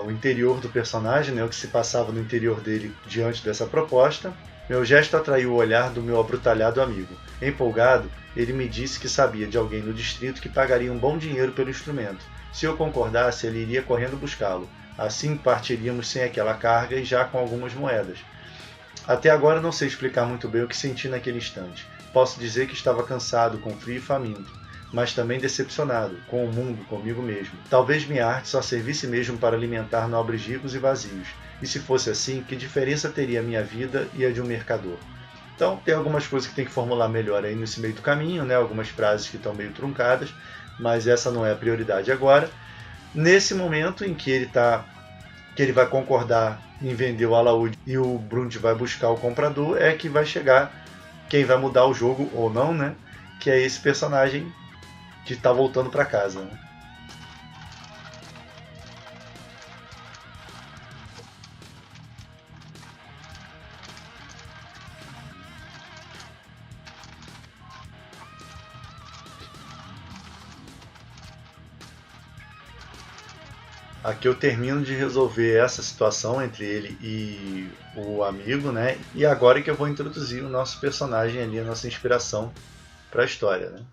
[SPEAKER 1] o interior do personagem, né, o que se passava no interior dele diante dessa proposta, meu gesto atraiu o olhar do meu abrutalhado amigo. Empolgado, ele me disse que sabia de alguém no distrito que pagaria um bom dinheiro pelo instrumento. Se eu concordasse, ele iria correndo buscá-lo. Assim partiríamos sem aquela carga e já com algumas moedas. Até agora não sei explicar muito bem o que senti naquele instante. Posso dizer que estava cansado, com frio e faminto, mas também decepcionado, com o mundo, comigo mesmo. Talvez minha arte só servisse mesmo para alimentar nobres ricos e vazios. E se fosse assim, que diferença teria a minha vida e a de um mercador? Então, tem algumas coisas que tem que formular melhor aí nesse meio do caminho, né? Algumas frases que estão meio truncadas, mas essa não é a prioridade agora. Nesse momento em que ele vai concordar em vender o alaúde e o Brunt vai buscar o comprador, é que vai chegar quem vai mudar o jogo ou não, né? Que é esse personagem que está voltando para casa, né? Aqui eu termino de resolver essa situação entre ele e o amigo, né? E agora é que eu vou introduzir o nosso personagem ali, a nossa inspiração para a história, né?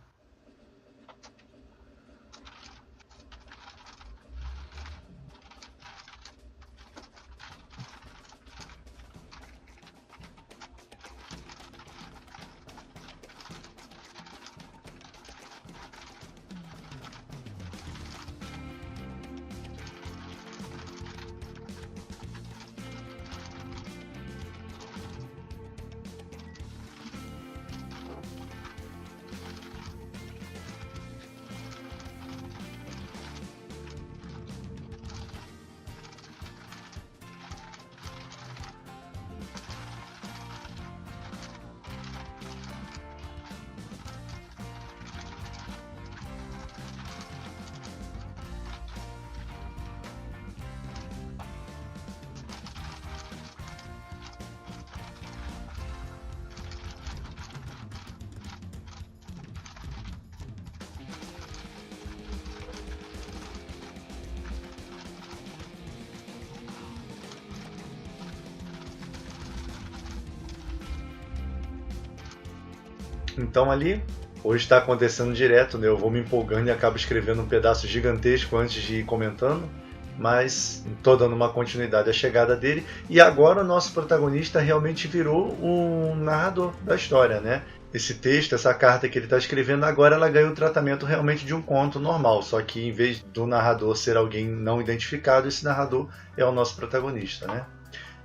[SPEAKER 1] Então ali, hoje está acontecendo direto, né? Eu vou me empolgando e acabo escrevendo um pedaço gigantesco antes de ir comentando, mas estou dando uma continuidade à chegada dele. E agora o nosso protagonista realmente virou o narrador da história, né? Esse texto, essa carta que ele está escrevendo, agora ela ganha o tratamento realmente de um conto normal, só que em vez do narrador ser alguém não identificado, esse narrador é o nosso protagonista, né?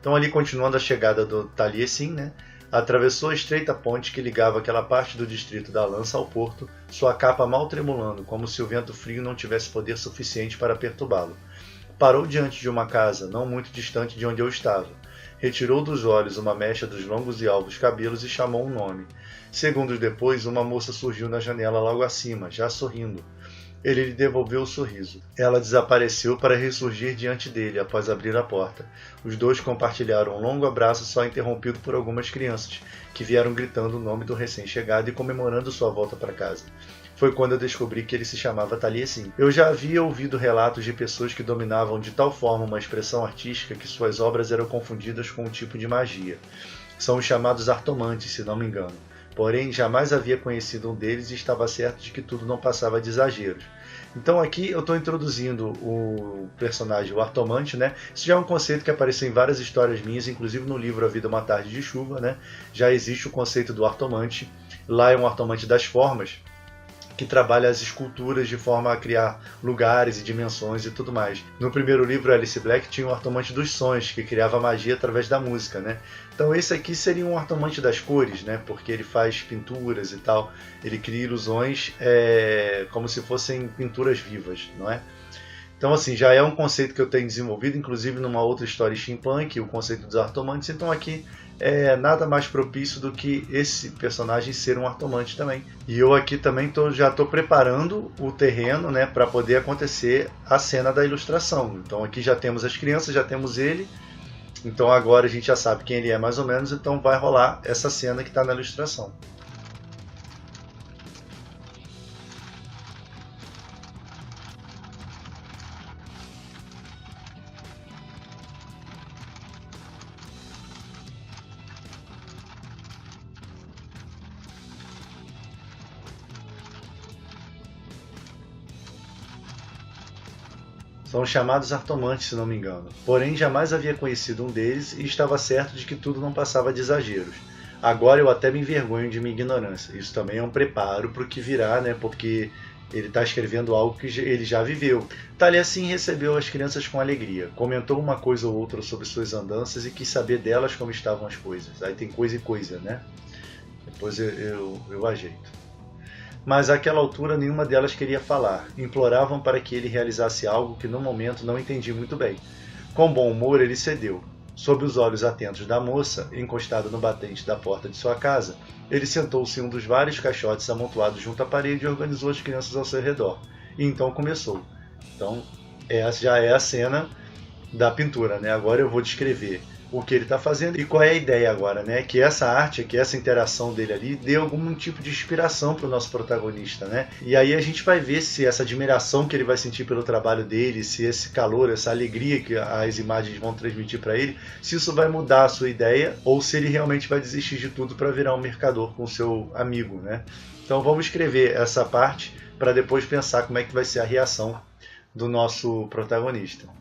[SPEAKER 1] Então ali, continuando a chegada do Taliesin, né? Atravessou a estreita ponte que ligava aquela parte do distrito da Lança ao porto, sua capa mal tremulando, como se o vento frio não tivesse poder suficiente para perturbá-lo. Parou diante de uma casa, não muito distante de onde eu estava. Retirou dos olhos uma mecha dos longos e alvos cabelos e chamou um nome. Segundos depois, uma moça surgiu na janela logo acima, já sorrindo. Ele lhe devolveu o sorriso. Ela desapareceu para ressurgir diante dele após abrir a porta. Os dois compartilharam um longo abraço, só interrompido por algumas crianças, que vieram gritando o nome do recém-chegado e comemorando sua volta para casa. Foi quando eu descobri que ele se chamava Taliesin. Eu já havia ouvido relatos de pessoas que dominavam de tal forma uma expressão artística que suas obras eram confundidas com um tipo de magia. São os chamados artomantes, se não me engano. Porém, jamais havia conhecido um deles e estava certo de que tudo não passava de exageros. Então aqui eu estou introduzindo o personagem, o Artomante, né? Isso já é um conceito que apareceu em várias histórias minhas, inclusive no livro A Vida é uma Tarde de Chuva, né? Já existe o conceito do Artomante. Lá é um Artomante das formas, que trabalha as esculturas de forma a criar lugares e dimensões e tudo mais. No primeiro livro, Alice Black tinha o Artomante dos Sonhos, que criava magia através da música, né? Então esse aqui seria um Artomante das cores, né? Porque ele faz pinturas e tal, ele cria ilusões como se fossem pinturas vivas, não é? Então assim, já é um conceito que eu tenho desenvolvido, inclusive numa outra história steampunk, o conceito dos Artomantes. Então aqui é nada mais propício do que esse personagem ser um Artomante também. E eu aqui também já estou preparando o terreno, né, para poder acontecer a cena da ilustração. Então aqui já temos as crianças, já temos ele. Então agora a gente já sabe quem ele é mais ou menos, então vai rolar essa cena que está na ilustração. São os chamados Artomantes, se não me engano. Porém, jamais havia conhecido um deles e estava certo de que tudo não passava de exageros. Agora eu até me envergonho de minha ignorância. Isso também é um preparo para o que virá, né? Porque ele está escrevendo algo que ele já viveu. Taliesin recebeu as crianças com alegria. Comentou uma coisa ou outra sobre suas andanças e quis saber delas como estavam as coisas. Aí tem coisa e coisa, né? Depois eu ajeito. Mas àquela altura nenhuma delas queria falar. Imploravam para que ele realizasse algo que no momento não entendi muito bem. Com bom humor ele cedeu. Sob os olhos atentos da moça, encostado no batente da porta de sua casa, ele sentou-se em um dos vários caixotes amontoados junto à parede e organizou as crianças ao seu redor. E então começou. Então essa já é a cena da pintura, né? Agora eu vou descrever o que ele está fazendo e qual é a ideia agora, né? Que essa arte, que essa interação dele ali dê algum tipo de inspiração para o nosso protagonista, né? E aí a gente vai ver se essa admiração que ele vai sentir pelo trabalho dele, se esse calor, essa alegria que as imagens vão transmitir para ele, se isso vai mudar a sua ideia ou se ele realmente vai desistir de tudo para virar um mercador com seu amigo, né? Então vamos escrever essa parte para depois pensar como é que vai ser a reação do nosso protagonista.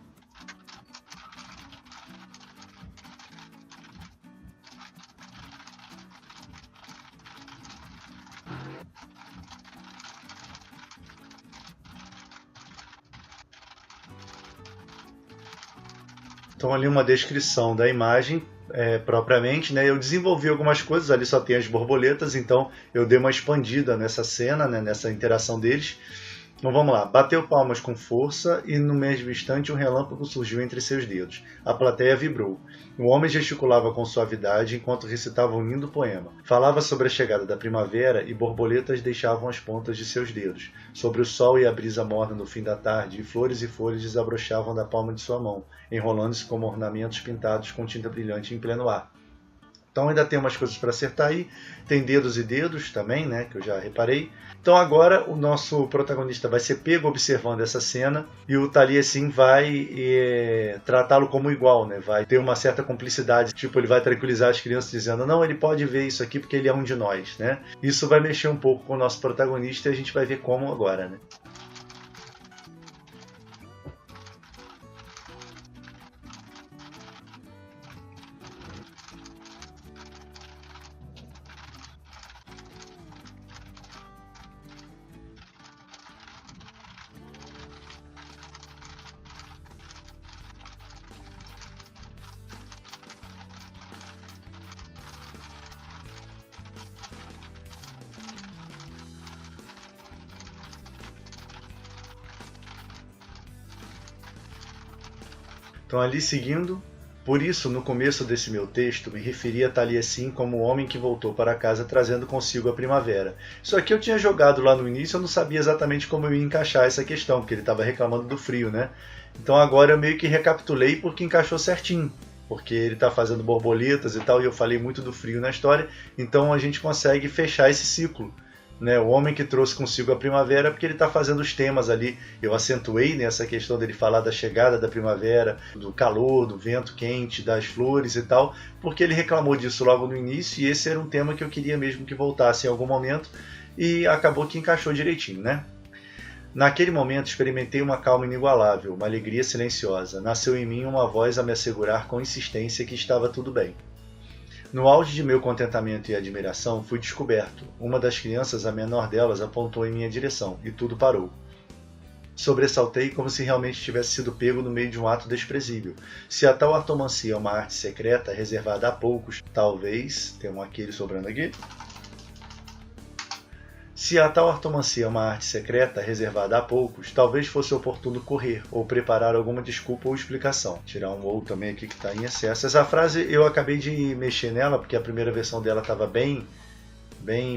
[SPEAKER 1] Então ali uma descrição da imagem propriamente, né? Eu desenvolvi algumas coisas, ali só tem as borboletas, então eu dei uma expandida nessa cena, né? Nessa interação deles. Então vamos lá, bateu palmas com força e no mesmo instante um relâmpago surgiu entre seus dedos. A plateia vibrou. O homem gesticulava com suavidade enquanto recitava um lindo poema. Falava sobre a chegada da primavera e borboletas deixavam as pontas de seus dedos. Sobre o sol e a brisa morna no fim da tarde, e flores e folhas desabrochavam da palma de sua mão, enrolando-se como ornamentos pintados com tinta brilhante em pleno ar. Então ainda tem umas coisas para acertar aí, tem dedos e dedos também, né, que eu já reparei. Então agora o nosso protagonista vai ser pego observando essa cena e o Taliesin vai tratá-lo como igual, né, vai ter uma certa cumplicidade, tipo ele vai tranquilizar as crianças dizendo não, ele pode ver isso aqui porque ele é um de nós, né. Isso vai mexer um pouco com o nosso protagonista e a gente vai ver como agora, né. Então, ali seguindo, por isso, no começo desse meu texto, me referi a Taliesin como o homem que voltou para casa trazendo consigo a primavera. Isso aqui eu tinha jogado lá no início, eu não sabia exatamente como eu ia encaixar essa questão, porque ele estava reclamando do frio, né? Então agora eu meio que recapitulei porque encaixou certinho, porque ele está fazendo borboletas e tal, e eu falei muito do frio na história, então a gente consegue fechar esse ciclo. Né, o homem que trouxe consigo a primavera, porque ele está fazendo os temas ali. Eu acentuei nessa questão dele falar da chegada da primavera, do calor, do vento quente, das flores e tal, porque ele reclamou disso logo no início e esse era um tema que eu queria mesmo que voltasse em algum momento e acabou que encaixou direitinho, né? Naquele momento experimentei uma calma inigualável, uma alegria silenciosa. Nasceu em mim uma voz a me assegurar com insistência que estava tudo bem. No auge de meu contentamento e admiração, fui descoberto. Uma das crianças, a menor delas, apontou em minha direção, e tudo parou. Sobressaltei como se realmente tivesse sido pego no meio de um ato desprezível. Se a tal artomancia é uma arte secreta, reservada a poucos, talvez... Tem um aquele sobrando aqui. Se a tal artomancia é uma arte secreta, reservada a poucos, talvez fosse oportuno correr, ou preparar alguma desculpa ou explicação. Tirar um ou também aqui que está em excesso. Essa frase eu acabei de mexer nela, porque a primeira versão dela estava bem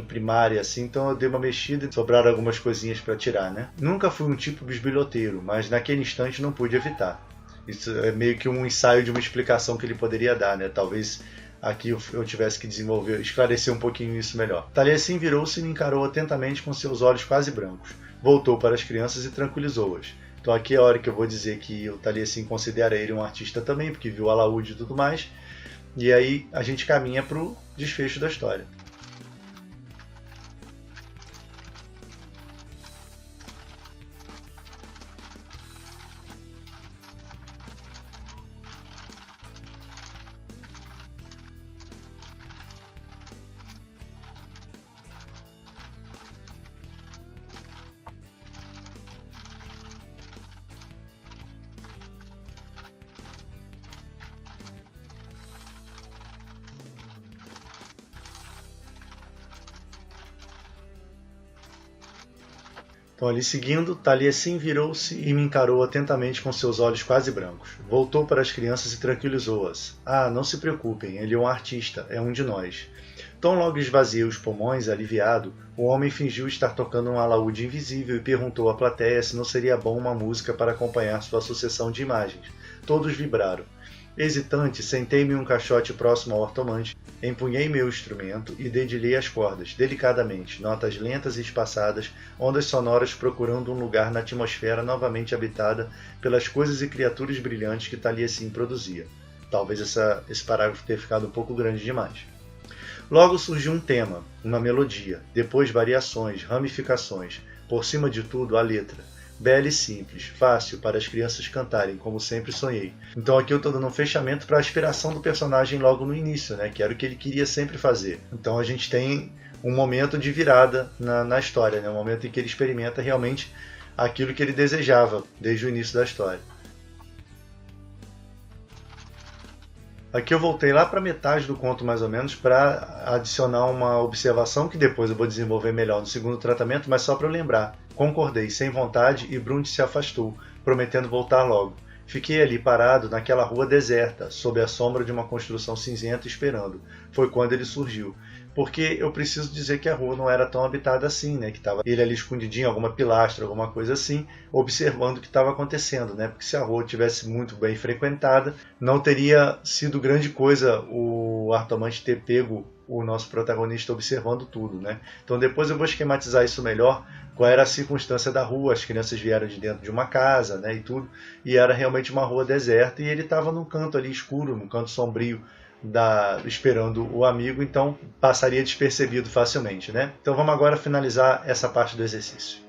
[SPEAKER 1] primária assim, então eu dei uma mexida e sobraram algumas coisinhas para tirar, né? Nunca fui um tipo bisbilhoteiro, mas naquele instante não pude evitar. Isso é meio que um ensaio de uma explicação que ele poderia dar, né? Talvez aqui eu tivesse que desenvolver, esclarecer um pouquinho isso melhor. Taliesin virou-se e me encarou atentamente com seus olhos quase brancos. Voltou para as crianças e tranquilizou-as. Então aqui é a hora que eu vou dizer que o Taliesin considera ele um artista também, porque viu o alaúde e tudo mais. E aí a gente caminha para o desfecho da história. Então, ali seguindo, Taliesin virou-se e me encarou atentamente com seus olhos quase brancos. Voltou para as crianças e tranquilizou-as. Ah, não se preocupem, ele é um artista, é um de nós. Tão logo esvaziei os pulmões, aliviado, o homem fingiu estar tocando um alaúde invisível e perguntou à plateia se não seria bom uma música para acompanhar sua sucessão de imagens. Todos vibraram. Hesitante, sentei-me em um caixote próximo ao ortomante, empunhei meu instrumento e dedilhei as cordas, delicadamente, notas lentas e espaçadas, ondas sonoras procurando um lugar na atmosfera novamente habitada pelas coisas e criaturas brilhantes que Taliesin produzia. Talvez esse parágrafo tenha ficado um pouco grande demais. Logo surgiu um tema, uma melodia, depois variações, ramificações, por cima de tudo a letra. Bela e simples, fácil para as crianças cantarem, como sempre sonhei. Então aqui eu estou dando um fechamento para a aspiração do personagem logo no início, né? Que era o que ele queria sempre fazer. Então a gente tem um momento de virada na história, né? Um momento em que ele experimenta realmente aquilo que ele desejava desde o início da história. Aqui eu voltei lá para metade do conto mais ou menos para adicionar uma observação que depois eu vou desenvolver melhor no segundo tratamento, mas só para eu lembrar. Concordei, sem vontade, e Brundt se afastou, prometendo voltar logo. Fiquei ali parado naquela rua deserta, sob a sombra de uma construção cinzenta esperando. Foi quando ele surgiu. porque eu preciso dizer que a rua não era tão habitada assim, né? Que estava ele ali escondidinho, alguma pilastra, alguma coisa assim, observando o que estava acontecendo, né? Porque se a rua tivesse muito bem frequentada, não teria sido grande coisa o Artomante ter pego o nosso protagonista observando tudo, né? Então depois eu vou esquematizar isso melhor, qual era a circunstância da rua, as crianças vieram de dentro de uma casa, né, e tudo, e era realmente uma rua deserta, e ele estava num canto ali escuro, num canto sombrio, esperando o amigo, então passaria despercebido facilmente, né? Então vamos agora finalizar essa parte do exercício.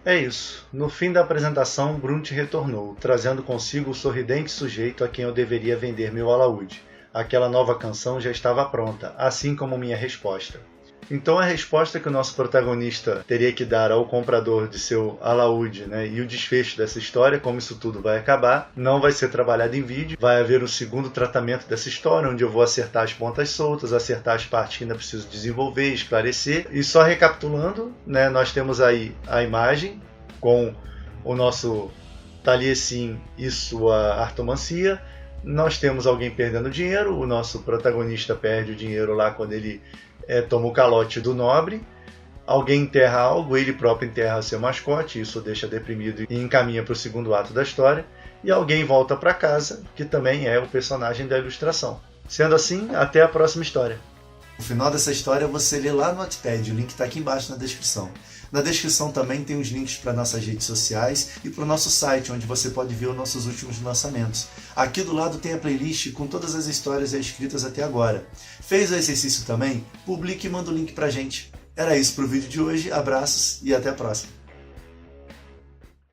[SPEAKER 1] É isso. No fim da apresentação, Brunt retornou, trazendo consigo o sorridente sujeito a quem eu deveria vender meu alaúde. Aquela nova canção já estava pronta, assim como minha resposta. Então a resposta que o nosso protagonista teria que dar ao comprador de seu alaúde, né, e o desfecho dessa história, como isso tudo vai acabar, não vai ser trabalhado em vídeo. Vai haver um segundo tratamento dessa história, onde eu vou acertar as pontas soltas, acertar as partes que ainda preciso desenvolver, esclarecer. E só recapitulando, né, nós temos aí a imagem com o nosso Taliesin e sua artomancia. Nós temos alguém perdendo dinheiro, o nosso protagonista perde o dinheiro lá quando ele toma o calote do nobre. Alguém enterra algo, ele próprio enterra seu mascote, isso o deixa deprimido e encaminha para o segundo ato da história. E alguém volta para casa, que também é o personagem da ilustração. Sendo assim, até a próxima história. O final dessa história você lê lá no Wattpad, o link está aqui embaixo na descrição. Na descrição também tem os links para nossas redes sociais e para o nosso site, onde você pode ver os nossos últimos lançamentos. Aqui do lado tem a playlist com todas as histórias escritas até agora. Fez o exercício também? Publique e manda o link pra gente. Era isso pro vídeo de hoje, abraços e até a próxima.